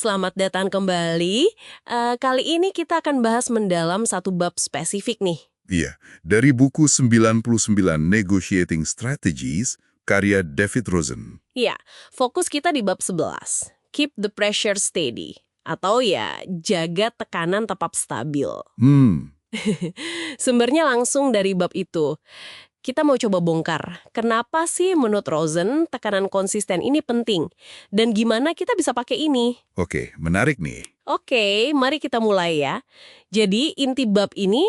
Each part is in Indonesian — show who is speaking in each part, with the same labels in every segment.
Speaker 1: Selamat datang kembali. Kali ini kita akan bahas mendalam satu bab spesifik nih.
Speaker 2: Iya, dari buku 99 Negotiating Strategies, karya David Rosen.
Speaker 1: Ya, fokus kita di bab 11. Keep the pressure steady. Atau ya, jaga tekanan tetap stabil. Sumbernya langsung dari bab itu. Kita mau coba bongkar, kenapa sih menurut Rosen tekanan konsisten ini penting? Dan gimana kita bisa pakai ini?
Speaker 2: Oke, menarik nih.
Speaker 1: Oke, mari kita mulai ya. Jadi inti bab ini,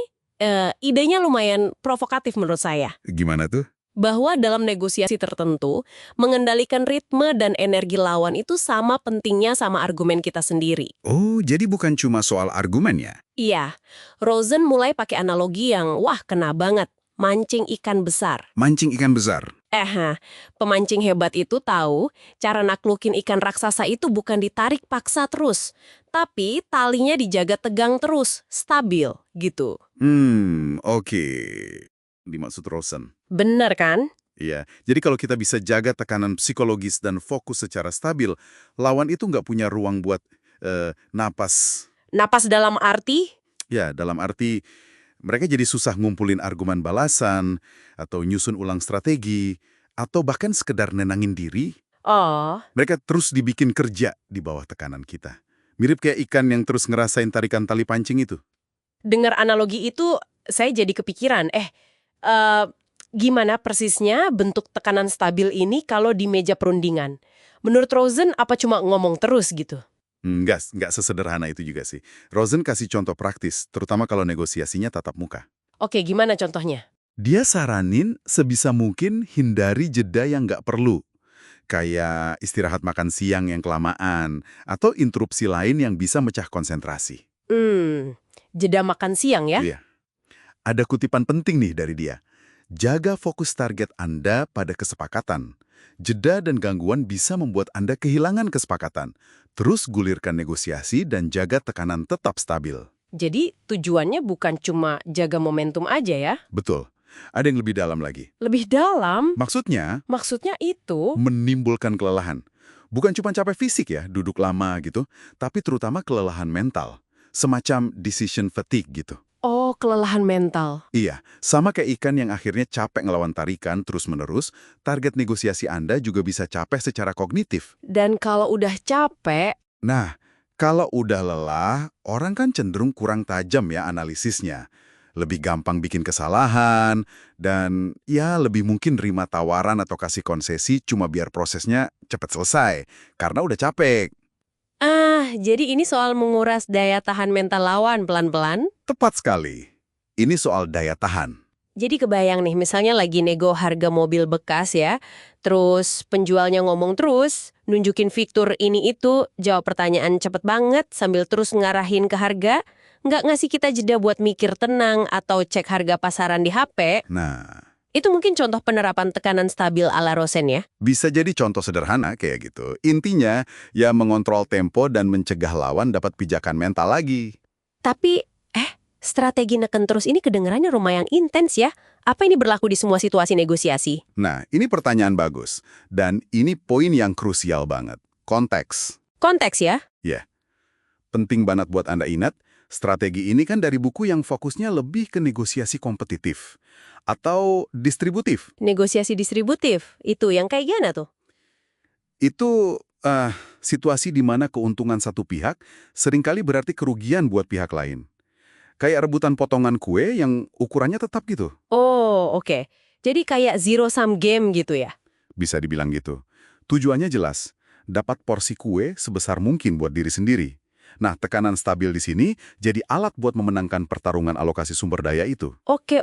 Speaker 1: idenya lumayan provokatif menurut saya.
Speaker 2: Gimana tuh?
Speaker 1: Bahwa dalam negosiasi tertentu, mengendalikan ritme dan energi lawan itu sama pentingnya sama argumen kita sendiri.
Speaker 2: Oh, jadi bukan cuma soal argumen ya?
Speaker 1: Iya, Rosen mulai pakai analogi yang, wah kena banget, mancing ikan besar.
Speaker 2: Mancing ikan besar.
Speaker 1: Pemancing hebat itu tahu cara naklukin ikan raksasa itu bukan ditarik paksa terus, tapi talinya dijaga tegang terus, stabil, gitu.
Speaker 2: Oke. Dimaksud Rosen.
Speaker 1: Bener kan?
Speaker 2: Iya, jadi kalau kita bisa jaga tekanan psikologis dan fokus secara stabil, lawan itu nggak punya ruang buat napas.
Speaker 1: Napas dalam arti?
Speaker 2: Ya, dalam arti mereka jadi susah ngumpulin argumen balasan, atau nyusun ulang strategi, atau bahkan sekedar nenangin diri.
Speaker 1: Oh,
Speaker 2: Mereka terus dibikin kerja di bawah tekanan kita. Mirip kayak ikan yang terus ngerasain tarikan tali pancing itu.
Speaker 1: dengar analogi itu, saya jadi kepikiran, gimana persisnya bentuk tekanan stabil ini kalau di meja perundingan? Menurut Rosen, apa cuma ngomong terus gitu?
Speaker 2: Nggak sesederhana itu juga sih. Rosen kasih contoh praktis, terutama kalau negosiasinya tatap muka.
Speaker 1: Oke, gimana contohnya?
Speaker 2: Dia saranin sebisa mungkin hindari jeda yang nggak perlu. Kayak istirahat makan siang yang kelamaan, atau interupsi lain yang bisa mecah konsentrasi.
Speaker 1: Jeda makan siang ya?
Speaker 2: Iya. Ada kutipan penting nih dari dia. Jaga fokus target Anda pada kesepakatan. Jeda dan gangguan bisa membuat Anda kehilangan kesepakatan. Terus gulirkan negosiasi dan jaga tekanan tetap stabil.
Speaker 1: Jadi tujuannya bukan cuma jaga momentum aja ya?
Speaker 2: Betul. Ada yang lebih dalam lagi.
Speaker 1: Lebih dalam?
Speaker 2: Maksudnya,
Speaker 1: Maksudnya itu?
Speaker 2: menimbulkan kelelahan. Bukan cuma capek fisik ya, duduk lama gitu, tapi terutama kelelahan mental. Semacam decision fatigue gitu.
Speaker 1: Oh, kelelahan mental.
Speaker 2: Iya, sama kayak ikan yang akhirnya capek ngelawan tarikan terus-menerus, target negosiasi Anda juga bisa capek secara kognitif.
Speaker 1: Dan kalau udah capek,
Speaker 2: Nah, kalau udah lelah, orang kan cenderung kurang tajam ya analisisnya. Lebih gampang bikin kesalahan, dan ya lebih mungkin nerima tawaran atau kasih konsesi cuma biar prosesnya cepat selesai, karena udah capek.
Speaker 1: jadi ini soal menguras daya tahan mental lawan pelan-pelan?
Speaker 2: Tepat sekali. Ini soal daya tahan.
Speaker 1: Jadi kebayang nih, misalnya lagi nego harga mobil bekas ya, terus penjualnya ngomong terus, nunjukin fitur ini itu, jawab pertanyaan cepet banget sambil terus ngarahin ke harga, nggak ngasih kita jeda buat mikir tenang atau cek harga pasaran di HP,
Speaker 2: Nah,
Speaker 1: itu mungkin contoh penerapan tekanan stabil ala Rosen ya?
Speaker 2: bisa jadi contoh sederhana kayak gitu. Intinya, ya mengontrol tempo dan mencegah lawan dapat pijakan mental lagi.
Speaker 1: Tapi, strategi neken terus ini kedengarannya lumayan intens ya. Apa ini berlaku di semua situasi negosiasi?
Speaker 2: Nah, ini pertanyaan bagus. Dan ini poin yang krusial banget. Konteks.
Speaker 1: Konteks ya?
Speaker 2: Ya, penting banget buat Anda ingat, strategi ini kan dari buku yang fokusnya lebih ke negosiasi kompetitif. Atau distributif.
Speaker 1: Negosiasi distributif, itu yang kayak gimana tuh?
Speaker 2: Itu situasi di mana keuntungan satu pihak seringkali berarti kerugian buat pihak lain. Kayak rebutan potongan kue yang ukurannya tetap gitu.
Speaker 1: Oh, oke. Jadi kayak zero sum game gitu ya?
Speaker 2: Bisa dibilang gitu. Tujuannya jelas, dapat porsi kue sebesar mungkin buat diri sendiri. Nah, tekanan stabil di sini jadi alat buat memenangkan pertarungan alokasi sumber daya itu.
Speaker 1: Oke.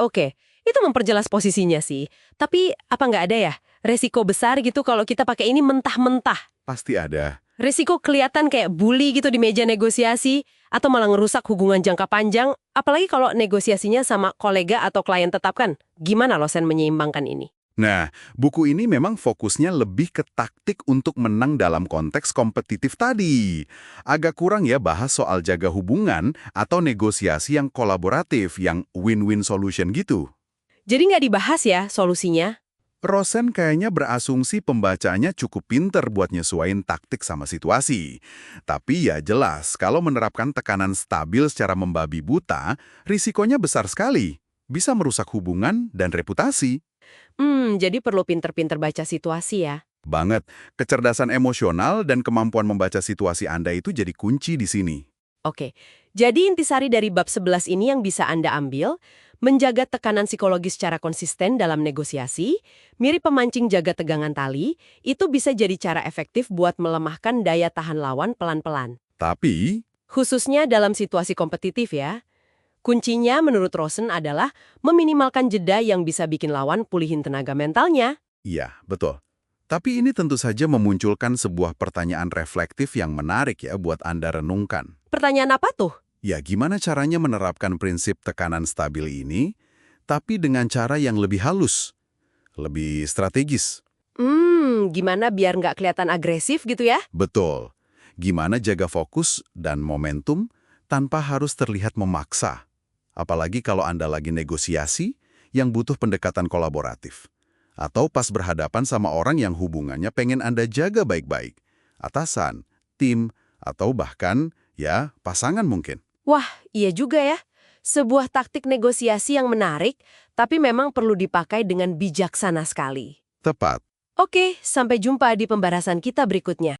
Speaker 1: Itu memperjelas posisinya sih. Tapi apa nggak ada ya resiko besar gitu kalau kita pakai ini mentah-mentah?
Speaker 2: Pasti ada.
Speaker 1: Resiko kelihatan kayak bully gitu di meja negosiasi, atau malah ngerusak hubungan jangka panjang, apalagi kalau negosiasinya sama kolega atau klien tetap kan? Gimana Rosen menyeimbangkan ini?
Speaker 2: Nah, buku ini memang fokusnya lebih ke taktik untuk menang dalam konteks kompetitif tadi. Agak kurang ya bahas soal jaga hubungan atau negosiasi yang kolaboratif, yang win-win solution gitu.
Speaker 1: Jadi nggak dibahas ya solusinya?
Speaker 2: Rosen kayaknya berasumsi pembacanya cukup pinter buat nyesuaiin taktik sama situasi. Tapi ya jelas, kalau menerapkan tekanan stabil secara membabi buta, risikonya besar sekali. Bisa merusak hubungan dan reputasi.
Speaker 1: Jadi perlu pinter-pinter baca situasi ya.
Speaker 2: Banget, kecerdasan emosional dan kemampuan membaca situasi Anda itu jadi kunci di sini.
Speaker 1: Oke, jadi intisari dari bab 11 ini yang bisa Anda ambil, menjaga tekanan psikologis secara konsisten dalam negosiasi, mirip pemancing jaga tegangan tali, itu bisa jadi cara efektif buat melemahkan daya tahan lawan pelan-pelan.
Speaker 2: Tapi,
Speaker 1: Khususnya dalam situasi kompetitif ya. Kuncinya menurut Rosen adalah meminimalkan jeda yang bisa bikin lawan pulihin tenaga mentalnya.
Speaker 2: iya, betul. Tapi ini tentu saja memunculkan sebuah pertanyaan reflektif yang menarik ya buat Anda renungkan.
Speaker 1: Pertanyaan apa tuh?
Speaker 2: Ya, gimana caranya menerapkan prinsip tekanan stabil ini, tapi dengan cara yang lebih halus, lebih strategis?
Speaker 1: Gimana biar nggak kelihatan agresif gitu ya?
Speaker 2: Betul. Gimana jaga fokus dan momentum tanpa harus terlihat memaksa? Apalagi kalau Anda lagi negosiasi yang butuh pendekatan kolaboratif. Atau pas berhadapan sama orang yang hubungannya pengen Anda jaga baik-baik. Atasan, tim, atau bahkan, ya, pasangan mungkin.
Speaker 1: Wah, iya juga ya. Sebuah taktik negosiasi yang menarik, tapi memang perlu dipakai dengan bijaksana sekali.
Speaker 2: Tepat.
Speaker 1: Oke, sampai jumpa di pembahasan kita berikutnya.